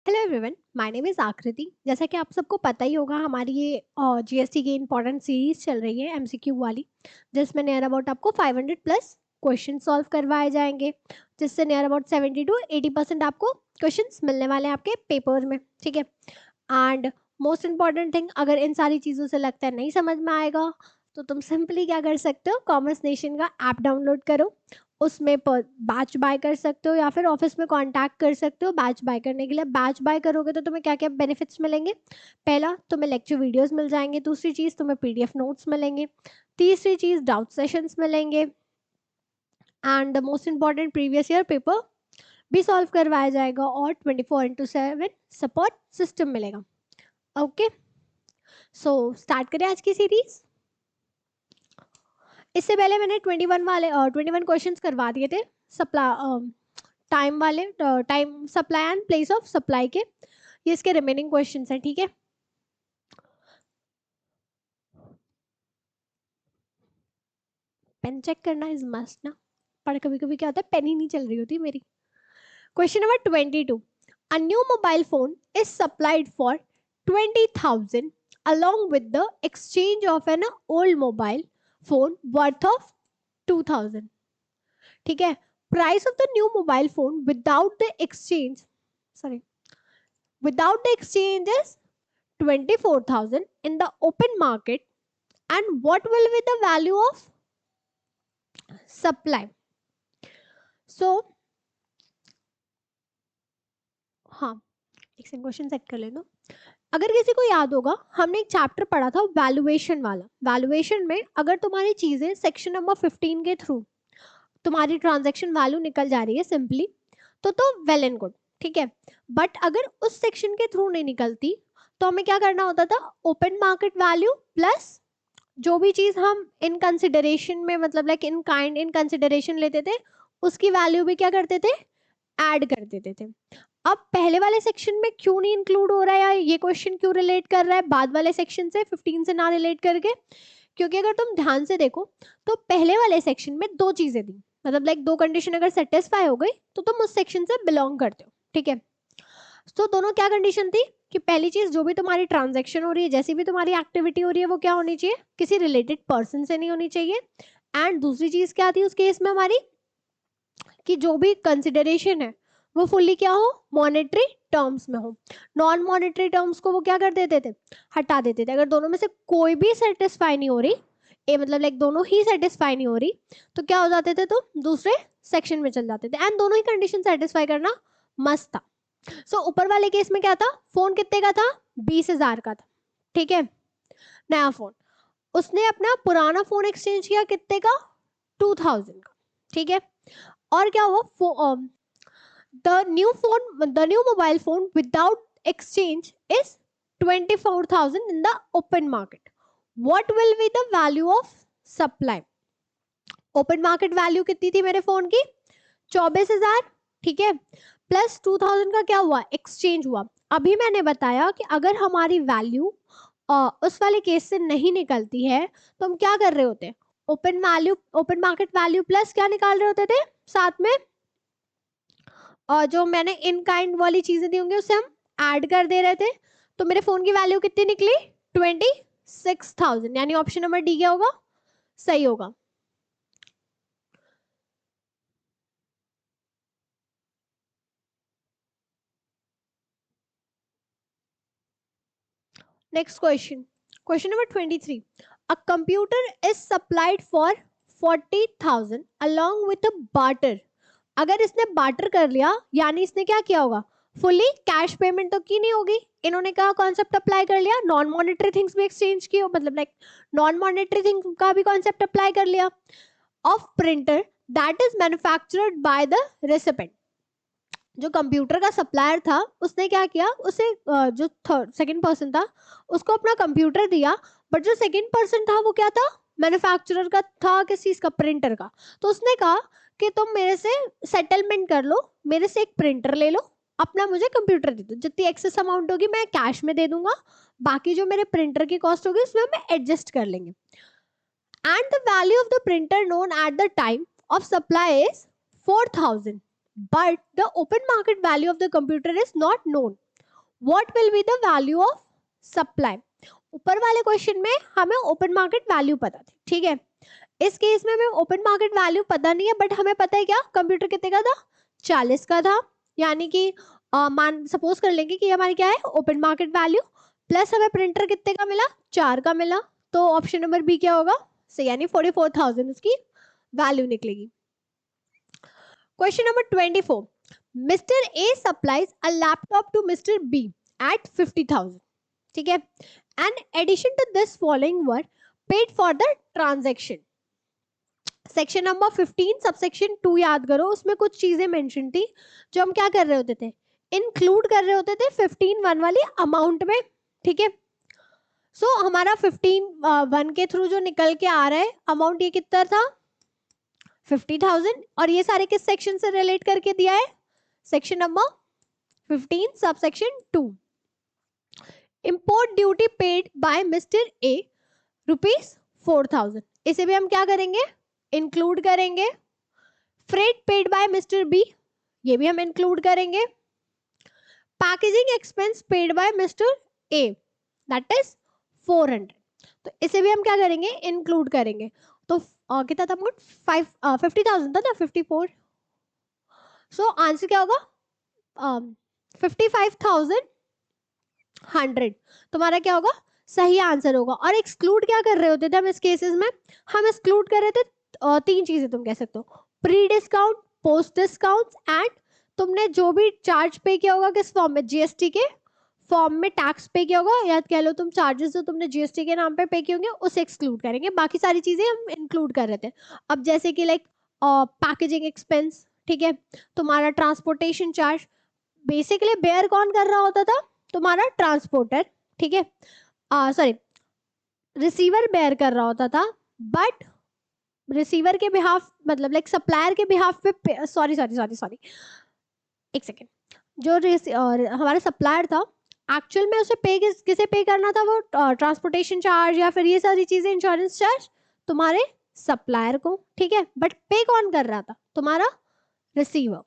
Hello everyone, my name is आकृति। जैसा कि आप सबको पता ही होगा, हमारी ये जीएसटी की इंपॉर्टेंट सीरीज चल रही है एमसीक्यू वाली, जिसमें नियर अबाउट आपको 500 प्लस क्वेश्चन सॉल्व करवाए जाएंगे, जिससे नियर अबाउट 70 to 80% आपको क्वेश्चंस मिलने वाले हैं आपके पेपर्स में। ठीक है। एंड मोस्ट इंपॉर्टेंट थिंग, अगर इन सारी चीज़ों से लगता है नहीं समझ में आएगा, तो तुम सिंपली क्या कर सकते हो, कॉमर्स नेशन का ऐप डाउनलोड करो, उसमें बैच बाय कर सकते हो या फिर ऑफिस में कांटेक्ट कर सकते हो बैच बाय करने के लिए। बैच बाय करोगे तो तुम्हें क्या क्या बेनिफिट्स मिलेंगे? पहला, तुम्हें लेक्चर वीडियोस मिल जाएंगे। दूसरी चीज़, तुम्हें पीडीएफ नोट्स मिलेंगे। तीसरी चीज़, डाउट सेशंस मिलेंगे। And the most important, previous year paper भी सॉल्व करवाया जाएगा और 24/7 सपोर्ट सिस्टम मिलेगा। ओके, सो स्टार्ट करें आज की सीरीज। इससे पहले मैंने 21 क्वेश्चंस करवा दिए थे सप्लाई टाइम वाले, time supply and place of supply के। ये इसके रिमेनिंग क्वेश्चंस हैं। ठीक है, पेन चेक करना इज मस्ट ना, पर कभी कभी क्या होता है, पेन ही नहीं चल रही होती मेरी। Question number 22, a new mobile phone is supplied for 20,000 along with the exchange of an old mobile phone worth of 2,000. ठीक है, price of the new mobile phone without the exchange, sorry, without the exchange is 24,000 in the open market, and what will be the value of supply? So हाँ, एक second question set कर लेना। अगर किसी को याद होगा, हमने एक चैप्टर पढ़ा था वैल्यूएशन वाला। वैल्यूएशन में अगर तुम्हारी चीजें सेक्शन नंबर 15 के थ्रू तुम्हारी ट्रांजैक्शन वैल्यू निकल जा रही है सिंपली, तो वेल एंड गुड। ठीक है, बट अगर उस सेक्शन के थ्रू नहीं निकलती, तो हमें क्या करना होता था, ओपन मार्केट वैल्यू प्लस जो भी चीज हम इन कंसिडरेशन में, मतलब like in kind in consideration लेते थे, उसकी वैल्यू भी क्या करते थे, ऐड कर देते थे। अब पहले वाले सेक्शन में क्यों नहीं इंक्लूड हो रहा है, या ये क्वेश्चन क्यों रिलेट कर रहा है बाद वाले सेक्शन से, 15 से ना रिलेट करके? क्योंकि अगर तुम ध्यान से देखो, तो पहले वाले सेक्शन में दो चीजें थी, मतलब लाइक दो कंडीशन अगर सेटिस्फाई हो गई तो तुम उस सेक्शन से बिलोंग करते हो। ठीक है, तो दोनों क्या कंडीशन थी कि पहली चीज, जो भी तुम्हारी ट्रांजैक्शन हो रही है, जैसी भी तुम्हारी एक्टिविटी हो रही है, वो क्या होनी चाहिए, किसी रिलेटेड पर्सन से नहीं होनी चाहिए। एंड दूसरी चीज क्या थी उस केस में हमारी, कि जो भी कंसिडरेशन है वो फुल्ली क्या हो, मॉनेटरी टर्म्स में हो। नॉन मॉनेटरी टर्म्स को वो क्या कर देते थे, हटा देते थे। अगर दोनों में से कोई भी सेटिस्फाई नहीं हो रही, ए मतलब लाइक दोनों ही सेटिस्फाई नहीं हो रही, तो क्या हो जाते थे, तो दूसरे सेक्शन में चल जाते थे। एंड दोनों ही कंडीशन सेटिस्फाई करना मस्त था। सो ऊपर वाले केस में क्या था, फोन कितने का था, 20,000 का था। ठीक है, नया फोन, उसने अपना पुराना फोन एक्सचेंज किया कितने का, 2,000 का। ठीक है, और क्या हुआ, the new mobile phone without exchange is 24,000 in the open market. What will be the value of supply? Open market value कितनी थी मेरे फोन की, 24,000। ठीक है, प्लस 2,000 का क्या हुआ, एक्सचेंज हुआ। अभी मैंने बताया कि अगर हमारी वैल्यू उस वाले केस से नहीं निकलती है, तो हम क्या कर रहे होते, open value, open market value plus क्या निकाल रहे होते थे साथ में, और जो मैंने इन काइंड वाली चीजें दी होंगी उसे हम ऐड कर दे रहे थे। तो मेरे फोन की वैल्यू कितनी निकली, 26,000, यानी ऑप्शन नंबर डी क्या होगा, सही होगा। Next question, question number 23, a computer is supplied for 40,000 along with a barter. अगर इसने बार्टर कर लिया, यानी इसने क्या किया होगा, फुल्ली कैश पेमेंट तो की नहीं होगी, इन्होंने क्या कॉन्सेप्ट अप्लाई कर लिया, नॉन मॉनेटरी थिंग्स भी एक्सचेंज की हो, मतलब लाइक नॉन मॉनेटरी थिंग्स का भी कॉन्सेप्ट अप्लाई कर लिया, of printer that is manufactured by the recipient. जो कंप्यूटर का सप्लायर था, उसने क्या किया, उसे जो सेकंड पर्सन था उसको अपना कंप्यूटर दिया, बट जो सेकंड पर्सन था वो क्या था, मैन्युफैक्चरर का था, किस चीज का, प्रिंटर का। तो उसने कहा कि तुम मेरे से सेटलमेंट कर लो, मेरे से एक प्रिंटर ले लो, अपना मुझे कंप्यूटर दे दो, जितनी एक्सेस अमाउंट होगी मैं कैश में दे दूंगा, बाकी जो मेरे प्रिंटर की कॉस्ट होगी उसमें हम एडजस्ट कर लेंगे। And the value of the printer known at the time of supply is 4,000, but the open market value of the computer is not known. What will be the value of supply. ऊपर वाले question में हमें open market value पता थी, ठीक है। इस case में हमें ओपन मार्केट वैल्यू पता नहीं है, बट हमें पता है क्या कंप्यूटर कितने का था, 40 का था। यानी कि मान सपोज कर लेंगे कि हमारी क्या है ओपन मार्केट वैल्यू, प्लस हमें प्रिंटर कितने का मिला, 4 का मिला, तो ऑप्शन नंबर बी क्या होगा, सही, यानी 44,000 उसकी वैल्यू निकलेगी। Question number 24, mister A supplies a laptop to mister B at 50,000, ठीक है। And addition to this following were paid for the transaction. Section number 15 subsection 2 याद करो, उसमें कुछ चीजें मेंशन थी जो हम क्या कर रहे होते थे, इंक्लूड कर रहे होते थे 15(1) वाली अमाउंट में, ठीक है। सो हमारा 15(1) के थ्रू जो निकल के आ रहा है अमाउंट, ये कितना था 50,000, और ये सारे किस सेक्शन से रिलेट करके दिया है, section number 15 subsection 2। Import duty paid by mister A ₹4,000, इसे भी हम क्या करेंगे इंक्लूड करेंगे। Freight paid by mister B, ये भी हम इंक्लूड करेंगे। Packaging expense paid by mister A, that is 400, तो इसे भी हम क्या करेंगे इंक्लूड करेंगे। तो कितना था अमाउंट 50,000 था ना, 54, सो आंसर क्या होगा 55,100, तुम्हारा क्या होगा सही आंसर होगा। और एक्सक्लूड क्या कर रहे होते थे हम इस केसेस में, हम एक्सक्लूड कर रहे थे तीन चीजें तुम कह सकते हो, pre discount, post discount, and तुमने जो भी चार्ज पे किया होगा किस फॉर्म में, जीएसटी के फॉर्म में टैक्स पे किया होगा, या कह लो तुम चार्जेस जो तुमने जीएसटी के नाम पे किए होंगे उसे एक्सक्लूड करेंगे, बाकी सारी चीजें हम इंक्लूड कर रहे थे। अब जैसे कि लाइक पैकेजिंग एक्सपेंस, ठीक है, तुम्हारा ट्रांसपोर्टेशन चार्ज, बेसिकली बेयर कौन कर रहा होता था, तुम्हारा ट्रांसपोर्टर, ठीक है, सॉरी रिसीवर बेयर कर रहा होता था, बट रिसीवर के बिहाफ मतलब लाइक सप्लायर के बिहाफ पे, सॉरी सॉरी सॉरी सॉरी एक सेकेंड, जो हमारा सप्लायर था एक्चुअल में उसे पे किसे पे करना था, वो ट्रांसपोर्टेशन चार्ज या फिर ये सारी चीजें इंश्योरेंस चार्ज तुम्हारे सप्लायर को, ठीक है, बट पे कौन कर रहा था, तुम्हारा रिसीवर।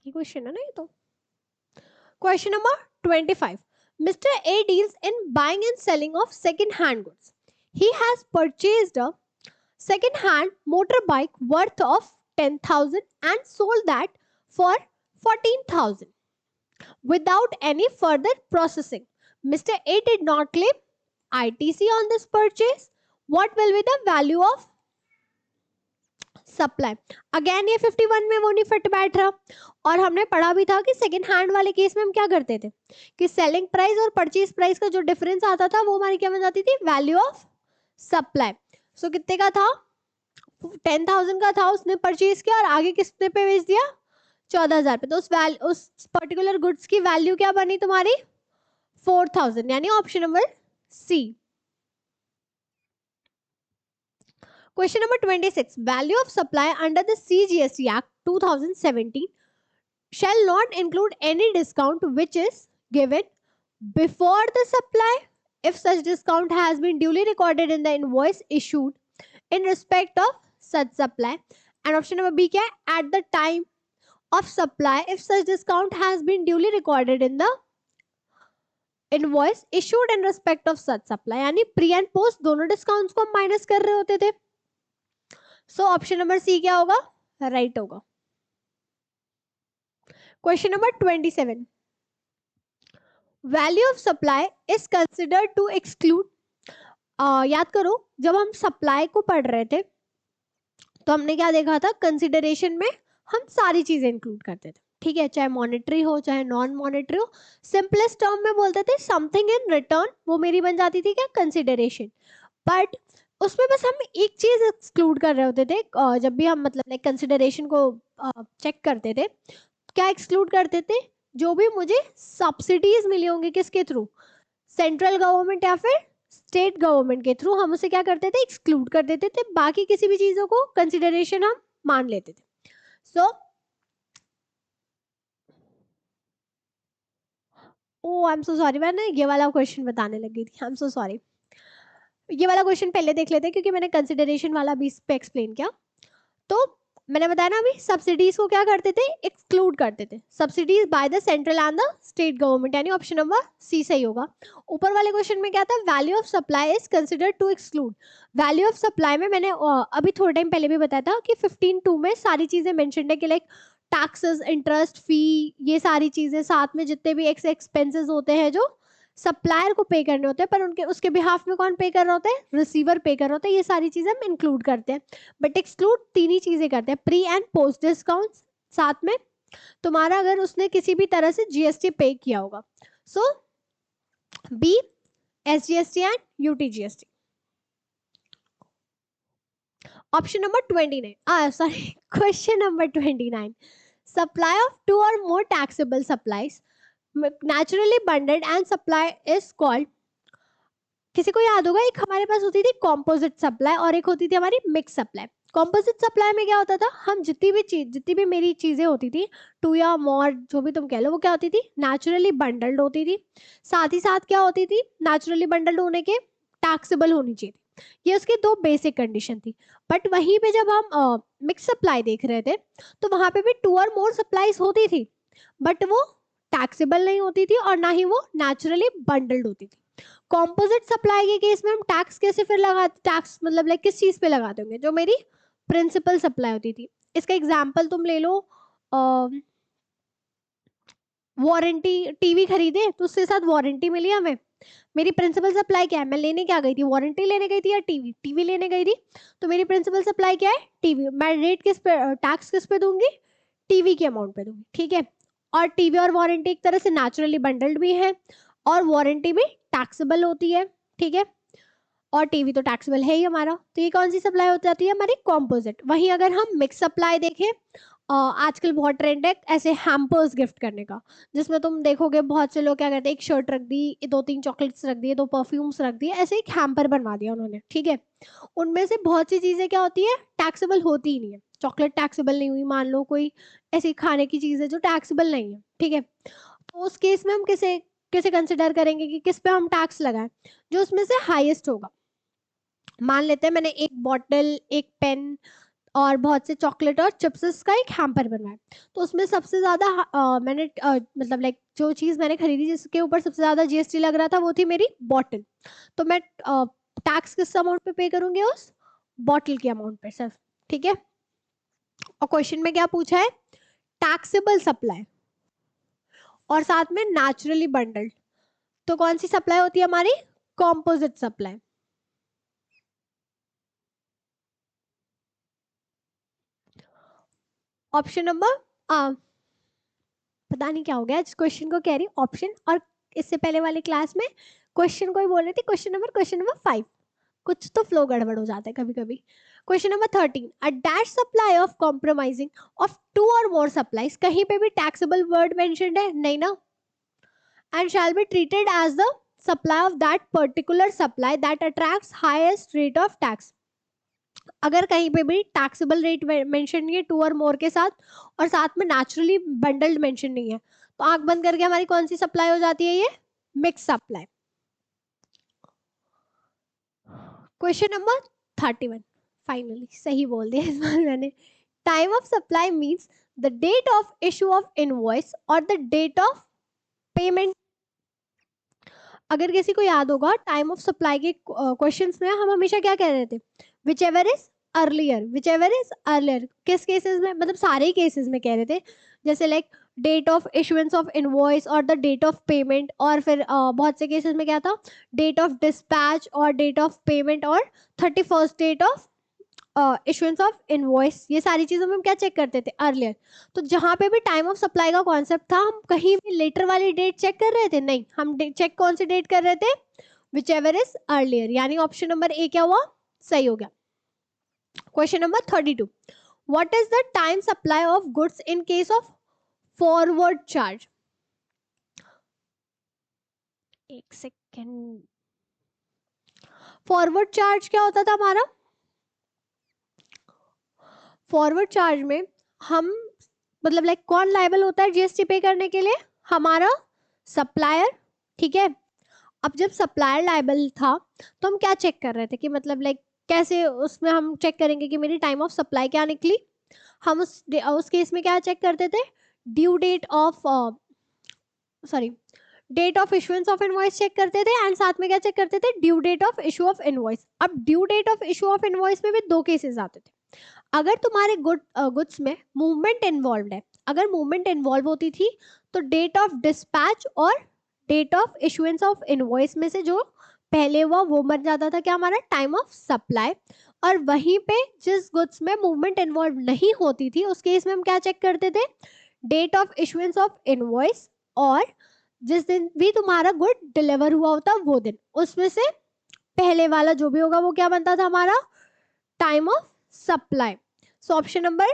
ये क्वेश्चन है ना ये तो। Question number 25, Mr. A deals in buying and selling of second-hand goods. He has purchased a second-hand motorbike worth of 10,000 and sold that for 14,000 without any further processing. Mr. A did not claim ITC on this purchase. What will be the value of supply. Again ये 51 में वो नहीं fit बैठ रहा, और हमने पढ़ा भी था कि सेकंड हैंड वाले केस में हम क्या करते थे कि सेलिंग प्राइस और परचेज प्राइस का जो डिफरेंस आता था वो हमारी क्या बन जाती थी, वैल्यू ऑफ सप्लाई। सो कितने का था 10,000 का था, उसने परचेज किया और आगे कितने पे बेच दिया 14,000 पे, तो उस पर्टिकुलर गुड्स की वैल्यू क्या बनी तुम्हारी 4,000, यानी option number C. Question number 26. Value of supply under the CGST Act 2017 shall not include any discount which is given before the supply if such discount has been duly recorded in the invoice issued in respect of such supply. And option number B क्या है, at the time of supply if such discount has been duly recorded in the invoice issued in respect of such supply, यानी pre and post दोनों discounts को हम minus कर रहे होते थे। सो ऑप्शन नंबर सी क्या होगा राइट होगा। Question number 27, value of supply is considered to exclude. याद करो जब हम सप्लाई को पढ़ रहे थे तो हमने क्या देखा था, कंसिडरेशन में हम सारी चीजें इंक्लूड करते थे, ठीक है, चाहे मॉनेटरी हो चाहे नॉन मॉनेटरी हो। सिंपलेस्ट टर्म में बोलते थे समथिंग इन रिटर्न, वो मेरी बन जाती थी क्या कंसिडरेशन, बट उसमें बस हम एक चीज एक्सक्लूड कर रहे होते थे जब भी हम मतलब लाइक कंसिडरेशन को चेक करते थे, क्या एक्सक्लूड करते थे, जो भी मुझे सब्सिडीज मिली होंगी किसके थ्रू, सेंट्रल गवर्नमेंट या फिर स्टेट गवर्नमेंट के थ्रू, हम उसे क्या करते थे एक्सक्लूड कर देते थे, बाकी किसी भी चीजों को कंसिडरेशन हम मान लेते थे। सो ओ आई एम सो सॉरी, मैंने ये वाला क्वेश्चन बताने लगी थी, आई एम सो सॉरी। ये वाला क्वेश्चन पहले देख लेते हैं क्योंकि मैंने कंसिडरेशन वाला भी इस पे एक्सप्लेन किया। तो मैंने बताया ना अभी, सब्सिडीज को क्या करते थे, एक्सक्लूड करते थे, subsidies by the central and the state government, यानी ऑप्शन नंबर सी सही होगा। ऊपर वाले क्वेश्चन में क्या था, value of supply is considered to exclude. Value of supply में मैंने अभी थोड़े टाइम पहले भी बताया था कि 15(2) में सारी चीजें मेंशन है कि लाइक टैक्सेस, इंटरेस्ट, फी, ये सारी चीजें साथ में जितने भी एक्सपेंसेस होते हैं जो सप्लायर को पे करने होते हैं, पर उनके उसके बिहाफ में कौन पे कर रहा होता है, रिसीवर पे कर रहा होता है, ये सारी चीजें हम इंक्लूड करते हैं। बट एक्सक्लूड तीन ही चीजें करते हैं, प्री एंड पोस्ट डिस्काउंट, साथ में तुम्हारा अगर उसने किसी भी तरह से जीएसटी पे किया होगा। So B, SGST and UTGST. Option number 29, sorry, question number 29, supply of two or more taxable supplies naturally bundled and supply is called, किसी को याद होगा, एक हमारे पास होती थी कॉम्पोजिट सप्लाई और एक होती थी हमारी मिक्स सप्लाई। कॉम्पोजिट सप्लाई में क्या होता था, हम जितनी भी मेरी चीजें होती थी, टू या मोर जो भी तुम कह लो, वो क्या होती थी, नेचुरली बंडल्ड होती थी। साथ ही साथ क्या होती थी, नेचुरली बंडल्ड होने के टैक्सेबल होनी चाहिए थी, ये उसकी दो बेसिक कंडीशन थी। बट वहीं पे जब हम मिक्स सप्लाई देख रहे थे, तो वहां पे भी टू और मोर सप्लाईज होती थी, बट वो टैक्सेबल नहीं होती थी और ना ही वो नेचुरली बंडल्ड होती थी। कॉम्पोजिट सप्लाई के केस में हम टैक्स कैसे फिर लगाते, टैक्स मतलब लाइक किस चीज पे लगाते होंगे, जो मेरी प्रिंसिपल सप्लाई होती थी। इसका एग्जांपल तुम ले लो, वारंटी, टीवी खरीदे तो उसके साथ वारंटी मिली हमें, मेरी प्रिंसिपल सप्लाई क्या है, मैं लेने क्या गई थी, वारंटी लेने गई थी या टीवी, टीवी लेने गई थी, तो मेरी प्रिंसिपल सप्लाई क्या है, टीवी। मैं रेट किस पे, टैक्स किस पे दूंगी, टीवी के अमाउंट पे दूंगी, ठीक है। और टीवी और वारंटी एक तरह से नेचुरली बंडल्ड भी है, और वारंटी भी टैक्सेबल होती है, ठीक है, और टीवी तो टैक्सेबल है ही हमारा, तो ये कौन सी सप्लाई हो जाती है, हमारी कॉम्पोजिट। वहीं अगर हम मिक्स सप्लाई देखें, आजकल बहुत ट्रेंड है ऐसे हैम्पर्स गिफ्ट करने का, जिसमें तुम देखोगे बहुत से लोग क्या करते हैं, एक शर्ट रख दी, दो तीन चॉकलेट्स रख दिए, दो परफ्यूम्स रख दिए, ऐसे एक हैम्पर बनवा दिया उन्होंने, ठीक है। उनमें से बहुत सी चीजें क्या होती है, टैक्सेबल होती ही नहीं है। चॉकलेट टैक्सेबल नहीं हुई, मान लो कोई ऐसी खाने की चीज है जो टैक्सेबल नहीं है, ठीक है, तो उस केस में हम किसे किसे कंसिडर करेंगे कि किस पे हम टैक्स लगाएं, जो उसमें से हाईएस्ट होगा। मान लेते हैं मैंने एक बॉटल, एक पेन और बहुत से चॉकलेट और चिप्स का एक हैम्पर बनवाया, तो उसमें सबसे ज्यादा मैंने मतलब लाइक जो चीज मैंने खरीदी जिसके ऊपर सबसे ज्यादा जीएसटी लग रहा था वो थी मेरी बॉटल, तो मैं टैक्स किस अमाउंट पे करूंगी, उस बॉटल के अमाउंट पे सिर्फ, ठीक है। और क्वेश्चन में क्या पूछा है, टैक्सेबल सप्लाई और साथ में नेचुरली बंडल्ड, तो कौन सी सप्लाई होती है हमारी, कॉम्पोजिट सप्लाई। ऑप्शन नंबर, पता नहीं क्या हो गया इस क्वेश्चन को, कह रही ऑप्शन, और इससे पहले वाली क्लास में क्वेश्चन को ही बोल रही थी क्वेश्चन नंबर 5, कुछ तो फ्लो गड़बड़ हो जाता है कभी कभी। Question number 13, a dash supply of compromising of two or more supplies, कहीं पे भी टैक्सेबल वर्ड मेंशन्ड है नहीं ना, and shall be treated as the supply of that particular supply that attracts highest rate of tax. अगर कहीं पे भी टैक्सेबल रेट मेंशन नहीं है टू और मोर के साथ, और साथ में नेचुरली बंडल्ड मेंशन नहीं है, तो आंख बंद करके हमारी कौन सी सप्लाई हो जाती है, ये mix supply. Question number 31, finally सही बोल दिया इस बार मैंने। Time of supply means the date of issue of invoice और द डेट ऑफ पेमेंट। अगर किसी को याद होगा, टाइम ऑफ सप्लाई के क्वेश्चंस में हम हमेशा क्या कह रहे थे, whichever is earlier, whichever is earlier, किस केसेस में, मतलब सारे ही केसेस में कह रहे थे, जैसे like date of issuance of invoice और द डेट ऑफ पेमेंट, और फिर बहुत से केसेस में क्या था, डेट ऑफ डिस्पैच और डेट ऑफ पेमेंट और 31st date of issuance of invoice, ये सारी चीजों में हम क्या चेक करते थे, अर्लियर। तो जहां पे भी टाइम ऑफ सप्लाई का कॉन्सेप्ट था, हम कहीं भी लेटर वाली डेट चेक कर रहे थे, नहीं, हम चेक कौन सी डेट कर रहे थे, विच एवर इज अर्लियर, यानी ऑप्शन नंबर ए क्या हुआ, सही हो गया। Question number 32, what is the time supply of goods in case of forward charge. एक सेकेंड, फॉरवर्ड चार्ज क्या होता था हमारा, फॉरवर्ड चार्ज में हम मतलब लाइक कौन लायबल होता है जीएसटी पे करने के लिए, हमारा सप्लायर, ठीक है। अब जब सप्लायर लायबल था तो हम क्या चेक कर रहे थे कि मतलब लाइक कैसे उसमें हम चेक करेंगे कि मेरी टाइम ऑफ सप्लाई क्या निकली, हम उस केस में क्या चेक करते थे, due date of sorry date of issuance of invoice check करते थे एंड साथ में क्या चेक करते थे, due date of issue of invoice. अब due date of issue of invoice में भी दो केसेस आते थे। अगर तुम्हारे गुड्स में मूवमेंट इन्वॉल्व है, अगर मूवमेंट इन्वॉल्व होती थी तो डेट ऑफ डिस्पैच और date of issuance of invoice में से जो पहले हुआ वो मर जाता था क्या, हमारा टाइम ऑफ सप्लाई। और वहीं पे जिस गुड्स में मूवमेंट इन्वॉल्व नहीं होती थी उस केस में हम क्या चेक करते थे, date of issuance of invoice और जिस दिन भी तुम्हारा गुड डिलीवर हुआ होता वो दिन, उसमें से पहले वाला जो भी होगा वो क्या बनता था हमारा, time of supply. So option number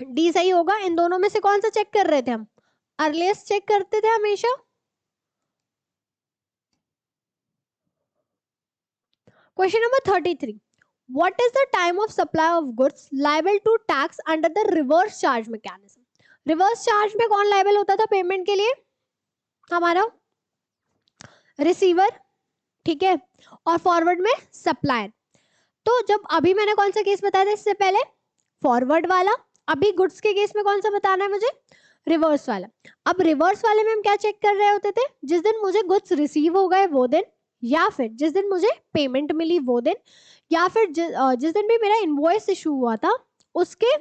D सही होगा। इन दोनों में से कौन सा चेक कर रहे थे हम, अर्लीस्ट चेक करते थे हमेशा। Question number 33, what is the time of supply of goods liable to tax under the reverse charge mechanism. Reverse charge में कौन लायबल होता था पेमेंट के लिए, हमारा रिसीवर, ठीक है, और फॉरवर्ड में सप्लायर। तो जब अभी मैंने कौन सा केस बताया था इससे पहले, फॉरवर्ड वाला, अभी गुड्स के केस में कौन सा बताना है मुझे, रिवर्स वाला। अब रिवर्स वाले में हम क्या चेक कर रहे होते थे, जिस दिन मुझे गुड्स रिसीव हो गए वो दिन, या फिर जिस दिन मुझे पेमेंट मिली वो दिन, या फिर जिस दिन भी मेरा इनवॉइस इशू हुआ था उसके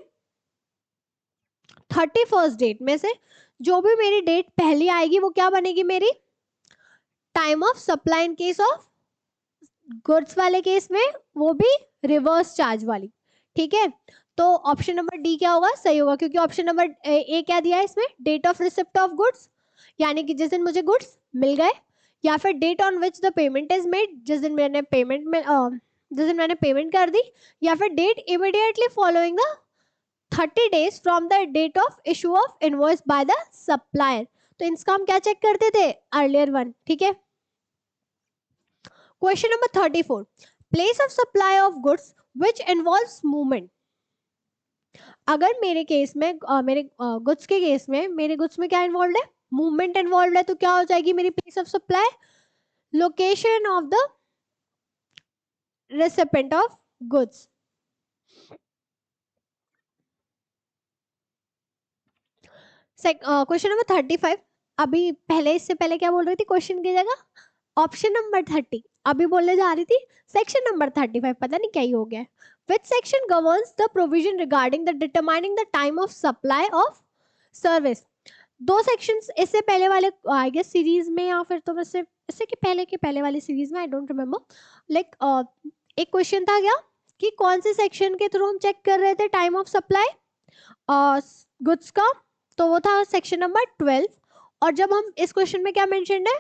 31st डेट में से जो भी मेरी डेट पहली आएगी वो क्या बनेगी मेरी, time of supply. In case of goods वाले केस में वो भी रिवर्स चार्ज वाली, ठीक है। तो ऑप्शन नंबर डी क्या होगा, सही होगा, क्योंकि ऑप्शन नंबर ए क्या दिया है इसमें, date of receipt of goods, यानी कि जिस दिन मुझे गुड्स मिल गए, या फिर date on which the payment is made, जिस दिन मैंने पेमेंट कर दी, या फिर date immediately following the 30 days from the date of issue of invoice by the supplier. तो इसका हम क्या चेक करते थे, अर्लियर वन, ठीक है। Question number 34, place of supply of goods which involves movement. अगर मेरे केस में मेरे गुड्स के केस में मेरे गुड्स में क्या इन्वॉल्व है, मूवमेंट इन्वॉल्व है, तो क्या हो जाएगी मेरी place of supply, location of the recipient of goods. Question number 35, अभी पहले इससे पहले क्या बोल रही थी क्वेश्चन की जगह, ऑप्शन नंबर 30, अभी बोलने जा रही थी सेक्शन नंबर 35, पता नहीं क्या ही हो गया। Which section governs the provision regarding the determining the time of supply of service? दो सेक्शंस इससे पहले वाले आई गेस सीरीज में, या फिर तो वैसे इससे के पहले वाली सीरीज में, आई डोंट रिमेम्बर, लाइक एक क्वेश्चन था क्या कि कौन से सेक्शन के थ्रू हम चेक कर रहे थे टाइम ऑफ सप्लाई गुड्स का, तो वो था सेक्शन नंबर 12। और जब हम इस क्वेश्चन में क्या मेंशन है,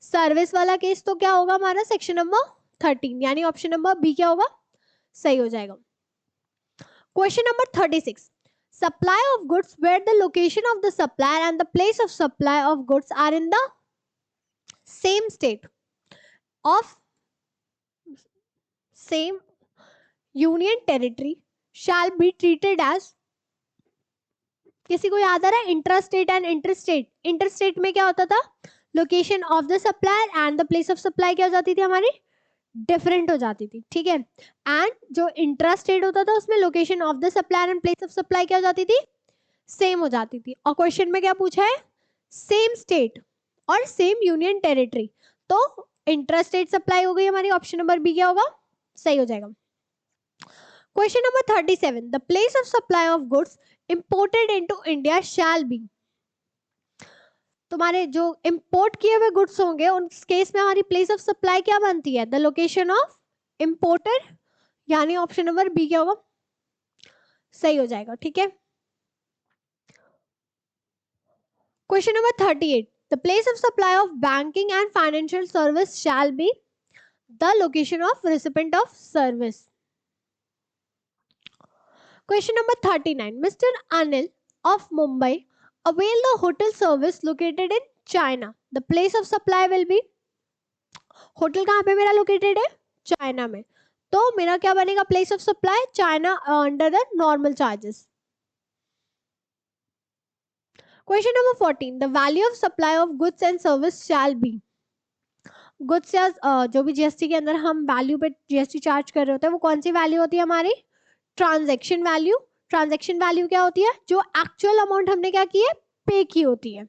सर्विस वाला केस, तो क्या होगा हमारा सेक्शन नंबर 13, यानी ऑप्शन नंबर बी क्या होगा, सही हो जाएगा। Question number 36, supply of goods where the location of the supplier and the place of supply of goods are in the same state of same union territory shall be treated as, किसी को याद आ रहा है, intrastate and interstate. Interstate में क्या होता था, location of the supplier and the place of supply क्या हो जाती थी हमारी, डिफरेंट हो जाती थी, ठीक है। एंड जो इंट्रास्टेट होता था उसमें location of the supplier and place of supply क्या हो जाती थी, सेम हो जाती थी। और क्वेश्चन में क्या पूछा है, सेम स्टेट और सेम यूनियन टेरिटरी, तो इंट्रास्टेट सप्लाई हो गई हमारी, ऑप्शन नंबर बी क्या होगा, सही हो जाएगा। Question number 37, the place of supply of goods imported into India shall be. तुम्हारे जो इंपोर्ट किए हुए गुड्स होंगे उस केस में हमारी प्लेस ऑफ सप्लाई क्या बनती है, द लोकेशन ऑफ इंपोर्टेड, यानी ऑप्शन नंबर बी क्या होगा, सही हो जाएगा, ठीक है। Question number 38, the place of supply of banking and financial service shall be the location of recipient of service. Question number 39, mister Anil of Mumbai avail the hotel service located in China. The place of supply will be, hotel कहाँ पे मेरा located है, China में, तो मेरा क्या बनेगा place of supply, China under the normal charges. Question number 14, the value of supply of goods and service shall be, goods या जो भी जीएसटी के अंदर हम वैल्यू पे जीएसटी चार्ज कर रहे होते हैं वो कौन सी वैल्यू होती है हमारी, ट्रांजैक्शन वैल्यू, ट्रांजैक्शन वैल्यू क्या होती है, जो एक्चुअल अमाउंट हमने क्या की है, पे की होती है।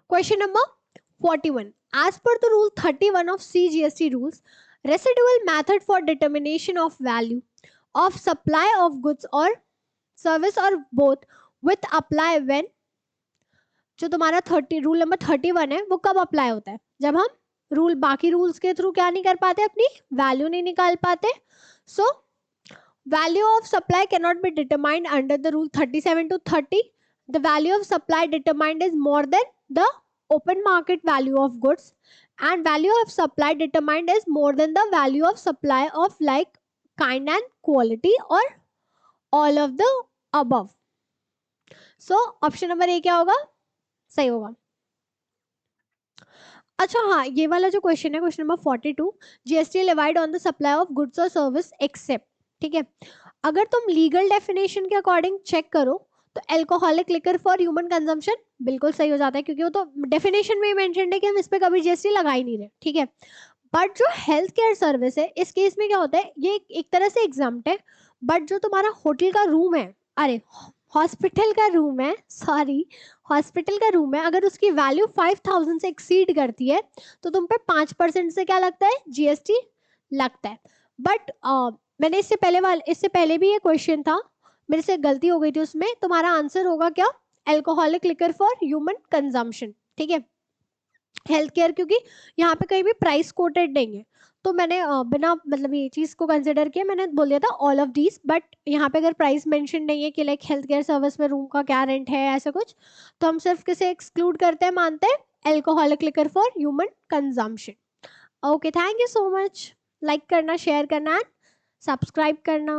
Question number 41, as per the rule 31 of CGST rules, residual method for determination of value of supply of goods or service or both with apply when, जो तुम्हारा 30 रूल नंबर 31 है वो कब अप्लाई होता है, जब हम रूल बाकी रूल्स के थ्रू क्या नहीं कर पाते, अपनी वैल्यू नहीं निकाल पाते। So value of supply can not be determined under the rule 37 to 30. The value of supply determined is more than the open market value of goods, and value of supply determined is more than the value of supply of like kind and quality or all of the above. So option number A क्या होगा, सही होगा। अच्छा हाँ, ये वाला जो question है, question number 42, GST levied on the supply of goods और सर्विस एक्सेप्ट, ठीक है, अगर तुम लीगल डेफिनेशन के अकॉर्डिंग चेक करो तो alcoholic liquor for human consumption बिल्कुल सही हो जाता है, क्योंकि वो तो डेफिनेशन में ही मेंशन है कि हम इस पे कभी जीएसटी लगा ही नहीं रहे, ठीक है। बट जो हेल्थ केयर सर्विस है, इस केस में क्या होता है, ये एक तरह से एग्जाम्प्ट है, बट जो तुम्हारा होटल का रूम है, अरे हॉस्पिटल का रूम है, सॉरी हॉस्पिटल का रूम है, अगर उसकी वैल्यू 5000 से एक्सीड करती है तो तुम पे 5% से क्या लगता है, जीएसटी लगता है। बट मैंने इससे पहले भी ये क्वेश्चन था, मेरे से गलती हो गई थी उसमें, तुम्हारा आंसर होगा क्या, alcoholic liquor for human consumption, ठीक है, हेल्थ केयर, क्योंकि यहाँ पे कहीं भी प्राइस कोटेड नहीं है, तो मैंने बिना मतलब ये चीज को कंसिडर किया, मैंने बोल दिया था ऑल ऑफ दीज, बट यहाँ पे अगर प्राइस मेंशन नहीं है कि लाइक हेल्थ केयर सर्विस में रूम का क्या रेंट है ऐसा कुछ, तो हम सिर्फ किसे एक्सक्लूड करते हैं, मानते हैं alcoholic liquor for human consumption. Okay, thank you so much, like करना, शेयर करना एंड सब्सक्राइब करना।